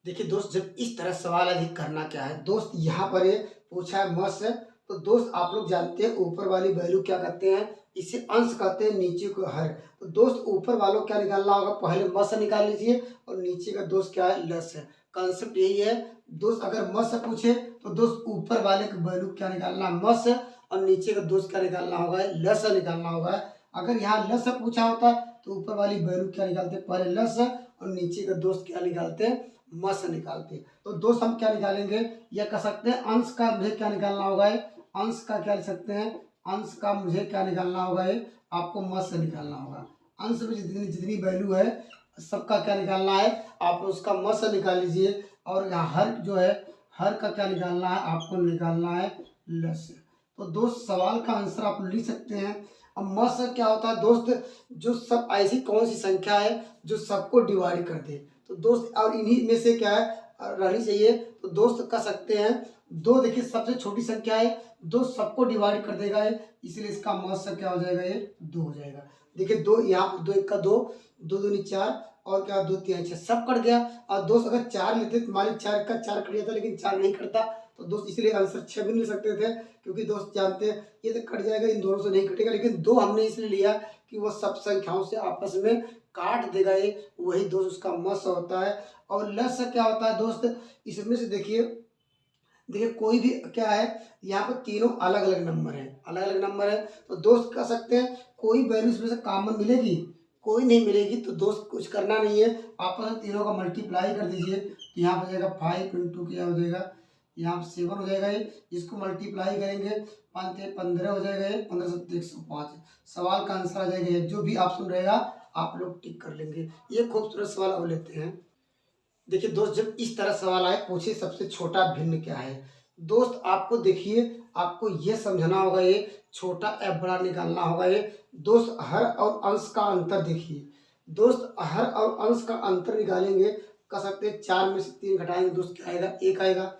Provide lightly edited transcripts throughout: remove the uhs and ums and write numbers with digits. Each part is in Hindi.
देखिए दोस्त, जब इस तरह सवाल अधिक करना क्या है दोस्त, यहाँ पर ये पूछा है म से। तो दोस्त आप लोग जानते हैं ऊपर वाली वैल्यू क्या कहते हैं, इसे अंश कहते हैं, नीचे को हर। तो दोस्त ऊपर वालों क्या निकालना होगा, पहले म से निकाल लीजिए और नीचे का दोस्त क्या है, ल से। कॉन्सेप्ट यही है दोस्त, अगर म से पूछे तो दोस्त ऊपर वाले की वैल्यू क्या निकालना है, म से, और नीचे का दोस्त क्या निकालना होगा, ल से निकालना होगा। अगर यहाँ ल से पूछा होता तो ऊपर वाली वैल्यू क्या निकालते, पहले ल से और नीचे का दोस्त क्या निकालते हैं, म से निकालते हैं। तो दोस्त हम क्या निकालेंगे, यह कह सकते हैं अंश का मुझे क्या निकालना होगा, ये अंश का क्या लिख सकते हैं, अंश का मुझे क्या निकालना होगा, ये आपको म से निकालना होगा। अंश में जितनी जितनी वैल्यू है सबका क्या निकालना है, आप उसका म से निकाल लीजिए। और यहाँ हर जो है, हर का क्या निकालना है, आपको निकालना है ल से। तो दोस्त सवाल का आंसर आप लिख सकते हैं। अब म से क्या होता है दोस्त, जो सब ऐसी कौन सी संख्या है जो सबको डिवाइड कर दे। तो दोस्त और इन्हीं में से क्या है रहनी चाहिए। तो दोस्त कह सकते हैं दो, देखिए सबसे छोटी संख्या है, दो सबको डिवाइड कर देगा ये, इसलिए इसका म से क्या हो जाएगा, ये 2 हो जाएगा। देखिए दो, यहाँ पर दो एक का दो, दो दूनी चार, और क्या दो तीन छः, सब कट गया। और दोस्त अगर चार लेते तो मान लीजिए चार का चार कट जाता, लेकिन चार नहीं कटता। तो दोस्त इसलिए आंसर 6 भी नहीं ले सकते थे, क्योंकि दोस्त जानते हैं ये तो कट जाएगा, इन दोनों से नहीं कटेगा। लेकिन दो हमने इसलिए लिया कि वह सब संख्याओं से आपस में काट देगा ये, वही दोस्त उसका म से होता है। और ल से क्या होता है दोस्त, इसमें से देखिए, देखिए कोई भी क्या है, यहाँ पर तीनों अलग अलग नंबर है, अलग अलग नंबर है। तो दोस्त कह सकते हैं कोई वैल्यू इसमें से कॉमन मिलेगी, कोई नहीं मिलेगी। तो दोस्त कुछ करना नहीं है, आपस में तीनों का मल्टीप्लाई कर दीजिए। तो यहाँ पर हो जाएगा 5 इंटू क्या हो जाएगा, यहाँ पर 7 हो जाएगा ये, इसको मल्टीप्लाई करेंगे 5 से 15 हो जाएगा, ये 15 से 105। सवाल का आंसर आ जाएगा ये, जो भी ऑप्शन रहेगा आप लोग टिक कर लेंगे। ये खूबसूरत सवाल अब लेते हैं। देखिए दोस्त, जब इस तरह सवाल आए, पूछिए सबसे छोटा भिन्न क्या है। दोस्त आपको देखिए, आपको ये समझना होगा, ये छोटा या बड़ा निकालना होगा। ये दोस्त हर और अंश का अंतर देखिए, दोस्त हर और अंश का अंतर निकालेंगे। कह सकते हैं 4 में से 3 घटाएंगे दोस्त क्या आएगा, 1 आएगा।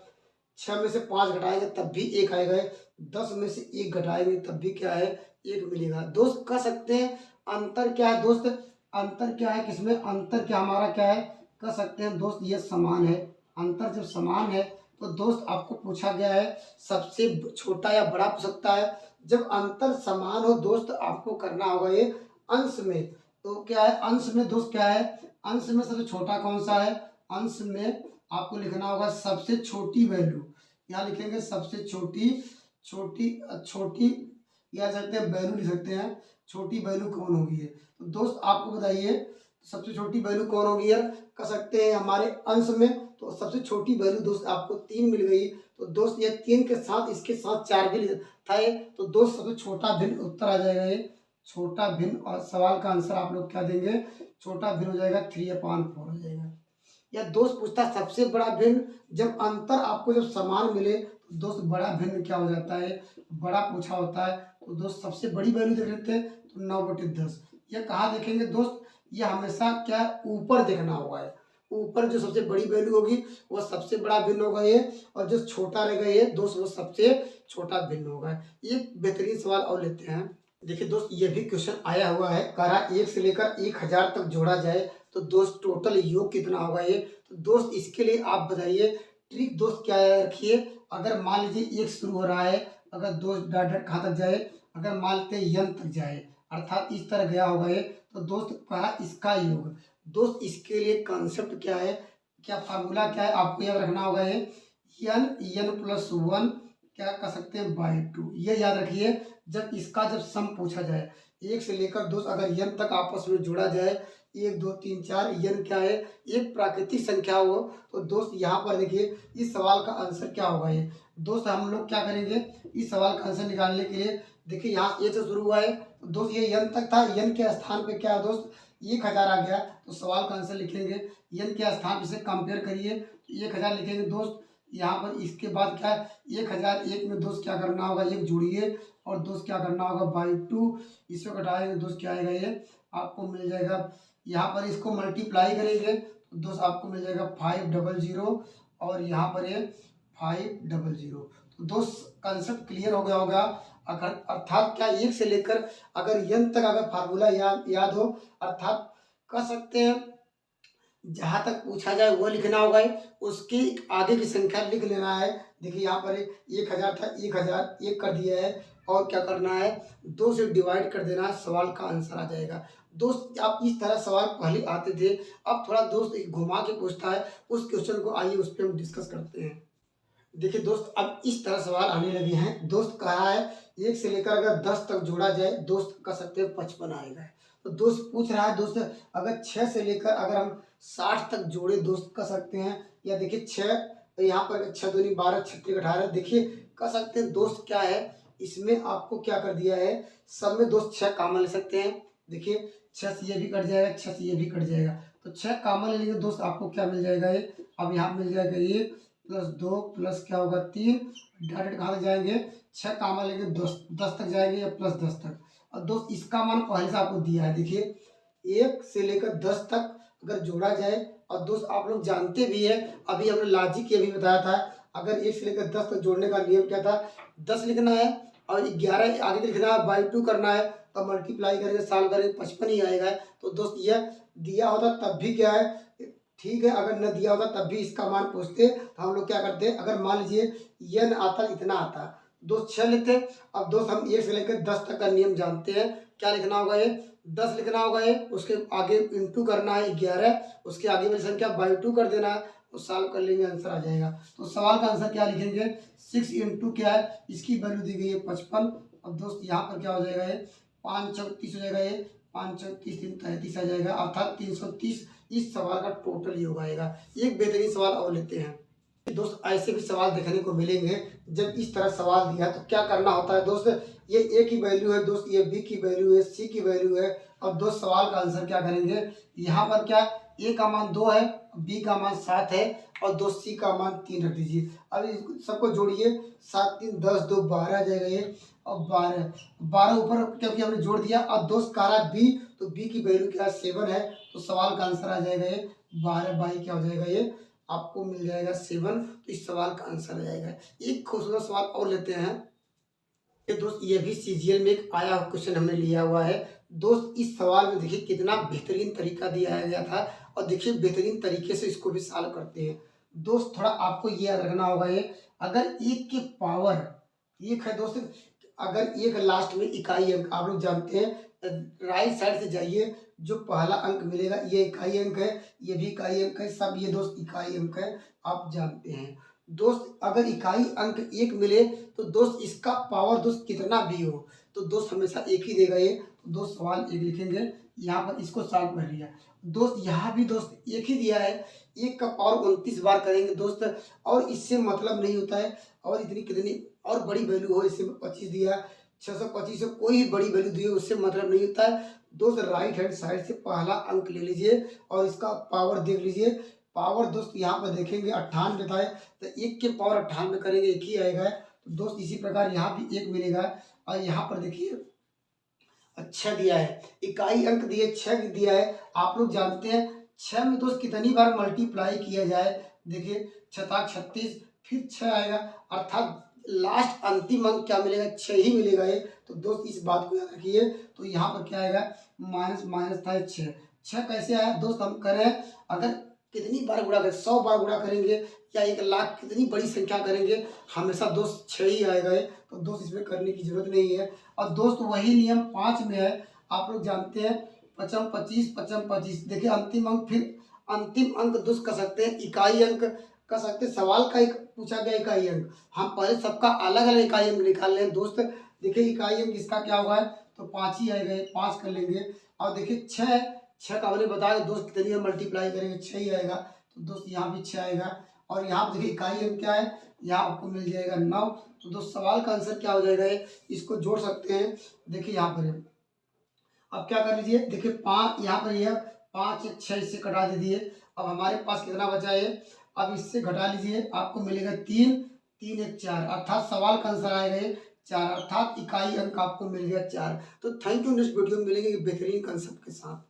6 में से 5 घटाएंगे तब भी 1 आएगा। 10 में से 1 घटाएंगे तब भी क्या है, 1 मिलेगा। दोस्त कह सकते हैं अंतर क्या है दोस्त, अंतर क्या है, किसमें अंतर क्या हमारा क्या है, कह सकते हैं दोस्त ये समान है। अंतर जब समान है तो दोस्त आपको पूछा गया है सबसे छोटा या बड़ा पूछ सकता है। जब अंतर समान हो दोस्त आपको करना होगा ये अंश में। तो क्या है अंश में दोस्त, क्या है अंश में सबसे छोटा कौन सा है, अंश में आपको लिखना होगा सबसे छोटी वैल्यू। यहाँ लिखेंगे सबसे छोटी, छोटी छोटी, या सकते हैं वैल्यू लिख सकते हैं, छोटी वैल्यू कौन होगी है। तो दोस्त आपको बताइए सबसे छोटी वैल्यू कौन होगी है, कह सकते हैं हमारे अंश में। तो सबसे छोटी वैल्यू दोस्त आपको 3 मिल गई। तो दोस्त ये 3 के साथ इसके साथ 4 भी था ये। तो दोस्त सबसे छोटा भिन्न उत्तर आ जाएगा ये, छोटा भिन्न। और सवाल का आंसर आप लोग क्या देंगे, छोटा भिन्न हो जाएगा 3/4 हो जाएगा। या दोस्त पूछता है सबसे बड़ा भिन्न, जब अंतर आपको जब समान मिले तो दोस्त बड़ा भिन्न क्या हो जाता है, बड़ा पूछा होता है। तो दोस्त सबसे बड़ी वैल्यू देख लेते हैं, तो 9/10। यह कहाँ देखेंगे दोस्त, ये हमेशा क्या ऊपर देखना होगा है। ऊपर जो सबसे बड़ी वैल्यू होगी वह सबसे बड़ा भिन्न होगा ये, और जो छोटा रहेगा ये दोस्त वो सबसे छोटा भिन्न होगा। एक बेहतरीन सवाल और लेते हैं। देखिए दोस्त, ये भी क्वेश्चन आया हुआ है, कह रहा 1 से लेकर 1000 तक जोड़ा जाए तो दोस्त टोटल योग कितना होगा ये। तो दोस्त इसके लिए आप बताइए ट्रिक दोस्त क्या रखिए। अगर मान लीजिए 1 शुरू हो रहा है, अगर दोस्त डॉट डॉट कहाँ तक जाए, अगर मान लेते हैं n तक जाए, अर्थात इस तरह गया होगा ये। तो दोस्त कहा इसका योग, दोस्त इसके लिए कॉन्सेप्ट क्या है, क्या फार्मूला क्या है, आपको याद रखना होगा ये n+1 क्या कर सकते हैं /2, ये याद रखिए। जब इसका जब सम पूछा जाए 1 से लेकर दोस्त अगर n तक आपस में जोड़ा जाए, 1 2 3 4, n क्या है, एक प्राकृतिक संख्या हो। तो दोस्त यहाँ पर देखिए इस सवाल का आंसर क्या होगा ये। दोस्त हम लोग क्या करेंगे इस सवाल का आंसर निकालने के लिए, देखिए यहाँ ए से शुरू हुआ है तो दोस्त ये n तक था, n के स्थान पे क्या है दोस्त 1000 आ गया। तो सवाल का आंसर लिखेंगे n के स्थान पे से कंपेयर करिए, 1000 लिखेंगे दोस्त। यहाँ पर इसके बाद क्या है 1001 में दोस्त क्या करना होगा, एक जोड़िए और दोस्त क्या करना होगा /2, इसको घटाएंगे दोस्त क्या आएगा ये आपको मिल जाएगा। यहाँ पर इसको मल्टीप्लाई करेंगे तो दोस्त आपको मिल जाएगा 500, और यहाँ पर ये 500। तो दोस्त कंसेप्ट क्लियर हो गया होगा। अगर अर्थात क्या 1 से लेकर अगर n तक अगर फार्मूला याद हो, अर्थात कह सकते हैं जहाँ तक पूछा जाए वो लिखना होगा है, उसकी आगे की संख्या लिख लेना है। देखिए यहाँ पर 1000 था, 1000 एक कर दिया है और क्या करना है, 2 से डिवाइड कर देना है, सवाल का आंसर आ जाएगा। दोस्त आप इस तरह सवाल पहले आते थे, अब थोड़ा दोस्त एक घुमा के पूछता है, उस क्वेश्चन को आइए उस पे हम डिस्कस करते हैं। देखिए दोस्त अब इस तरह सवाल आने लगे हैं। दोस्त कहा है 1 से लेकर अगर 10 तक जोड़ा जाए, दोस्त कह सकते हैं 55 आएगा। तो दोस्त पूछ रहा है दोस्त अगर 6 से लेकर अगर हम 60 तक जोड़े, दोस्त कह सकते हैं, या देखिए 6 यहाँ पर 6 दूनी 12 छत्तीस 18, देखिए कह सकते हैं दोस्त क्या है, इसमें आपको क्या कर दिया है, सब में दोस्त 6 कॉमन ले सकते हैं। देखिए 6 से ये भी कट जाएगा, 6 से ये भी कट जाएगा, तो 6 कॉमन ले लेंगे दोस्त, आपको क्या मिल जाएगा ये, अब यहाँ मिल जाएगा 1 प्लस 2 प्लस क्या होगा 3, डायरेक्ट कहाँ तक जाएंगे, 6 कॉमन लेंगे 10 तक जाएंगे या प्लस 10 तक। और दोस्त इसका मान पहले से आपको दिया है, देखिए 1 से लेकर 10 तक अगर जोड़ा जाए, और दोस्त आप लोग जानते भी है, अभी हमने लॉजिक ये भी बताया था, अगर 1 से लेकर 10 तक जोड़ने का नियम क्या था, 10 लिखना है और 11 आगे लिखना है, बाई 2 करना है, तो मल्टीप्लाई करेंगे, सॉल्व करेंगे, 55 ही आएगा। तो दोस्त यह दिया होता तब भी क्या है, ठीक है, अगर न दिया होता तब भी इसका मान पूछते, तो हम लोग क्या करते, अगर मान लीजिए यह न आता इतना आता, दोस्त 6 लेते। अब दोस्त हम 1 से लेकर 10 तक का नियम जानते हैं, क्या लिखना होगा, ये 10 लिखना होगा, ये उसके आगे इंटू करना है 11, उसके आगे वाली संख्या बाई 2 कर देना है, तो सॉल्व कर लेंगे, आंसर आ जाएगा। तो सवाल का आंसर क्या लिखेंगे, 6 इंटू क्या है, इसकी वैल्यू दी गई है 55। अब दोस्त यहाँ पर क्या हो जाएगा, ये 5 चौक 30 हो जाएगा, ये 5 चौक 30 3 33 आ जाएगा, अर्थात 330 इस सवाल का टोटल योग आएगा। एक बेहतरीन सवाल और लेते हैं दोस्त, ऐसे भी सवाल देखने को मिलेंगे। जब इस तरह सवाल दिया तो क्या करना होता है दोस्त, ये ए की वैल्यू है दोस्त, ये बी की वैल्यू है, सी की वैल्यू है। अब दोस्त सवाल का आंसर क्या करेंगे, यहाँ पर क्या ए का मान 2 है, बी का मान 7 है, और दोस्त सी का मान 3 रख दीजिए। अब सबको जोड़िए, 7 3 10 2 12 आ जाएगा ये, और 12 ऊपर क्योंकि हमने जोड़ दिया। अब दोस्त कह रहा है बी, तो बी की वैल्यू क्या है 7 है, तो सवाल का आंसर आ जाएगा ये 12 बाई क्या हो जाएगा, ये आपको मिल जाएगा 7। तो इस सवाल का आंसर आ जाएगा। एक खूबसूरत सवाल और लेते हैं दोस्त, ये भी सीजीएल में एक आया हुआ क्वेश्चन हमने लिया हुआ है दोस्त। इस सवाल में देखिए कितना बेहतरीन तरीका दिया गया था, और देखिए बेहतरीन तरीके से इसको भी सॉल्व करते हैं दोस्त। थोड़ा आपको ये याद रखना होगा, ये अगर एक के पावर एक है दोस्त, अगर एक लास्ट में इकाई अंक, आप लोग जानते हैं, राइट साइड से जाइए, जो पहला अंक मिलेगा ये इकाई अंक है, ये भी इकाई अंक है, सब ये दोस्त इकाई अंक है, आप जानते हैं दोस्त। अगर इकाई अंक एक मिले तो दोस्त इसका पावर दोस्त कितना भी हो, तो दोस्त हमेशा एक ही देगा ये, तो दोस्त सवाल एक लिखेंगे, यहाँ पर इसको सॉल्व कर लिया दोस्त। यहाँ भी दोस्त एक ही दिया है, एक का पावर 29 बार करेंगे दोस्त, और इससे मतलब नहीं होता है, और इतनी कितनी और बड़ी वैल्यू हो, इससे 25 दिया, 625 से कोई बड़ी वैल्यू दी हो, उससे मतलब नहीं होता है दोस्त। राइट हैंड साइड से पहला अंक ले लीजिए और इसका पावर देख लीजिए। पावर दोस्त यहाँ पर देखेंगे 98 था, तो एक के पावर 98 करेंगे एक ही आएगा, तो दोस्त इसी प्रकार यहाँ भी एक मिलेगा। और यहाँ पर देखिए अच्छा दिया है, इकाई अंक दिए 6 दिया है, आप लोग जानते हैं 6 में दोस्त कितनी बार मल्टीप्लाई किया जाए, देखिए 6 36, फिर 6 आएगा, अर्थात लास्ट अंतिम अंक क्या मिलेगा, 6 ही मिलेगा ये, तो दोस्त इस बात को याद रखिए। तो यहाँ पर क्या आएगा, माइनस माइनस था 6, 6 कैसे आया दोस्त, हम करें अगर कितनी बार गुणा करें, 100 बार गुणा करेंगे या 1 लाख, कितनी बड़ी संख्या करेंगे, हमेशा दोस्त 6 ही आएगा ये, तो दोस्त इसमें करने की जरूरत नहीं है। और दोस्त वही नियम 5 में है, आप लोग जानते हैं, 55 25 55 25, देखिए अंतिम अंक, फिर अंतिम अंक दोस्त कह सकते हैं इकाई अंक कह सकते हैं, सवाल का एक पूछा गया इकाई अंक, हम पहले सबका अलग अलग इकाई अंक निकाल लें दोस्त। देखिए इकाई अंक इसका क्या होगा, तो 5 ही आएगा, 5 कर लेंगे। और देखिए 6 का हमने बताया दोस्त कितनी मल्टीप्लाई करेंगे, 6 ही आएगा, तो दोस्त यहाँ भी 6 आएगा। और यहाँ पर देखिए इकाई अंक क्या है, यहाँ आपको मिल जाएगा 9, तो दोस्त सवाल का आंसर क्या हो जाएगा, इसको जोड़ सकते हैं। देखिए यहाँ पर अब क्या कर लीजिए, देखिए 5 यहाँ पर यह 5 1 6 इससे कटा दीजिए, अब हमारे पास कितना बचा है, अब इससे घटा लीजिए, आपको मिलेगा 3 3 1 4, अर्थात सवाल का आंसर आएगा ये 4, अर्थात इकाई अंक आपको मिल गया 4। तो थैंक यू, नेक्स्ट वीडियो में मिलेंगे बेहतरीन कंसेप्ट के साथ।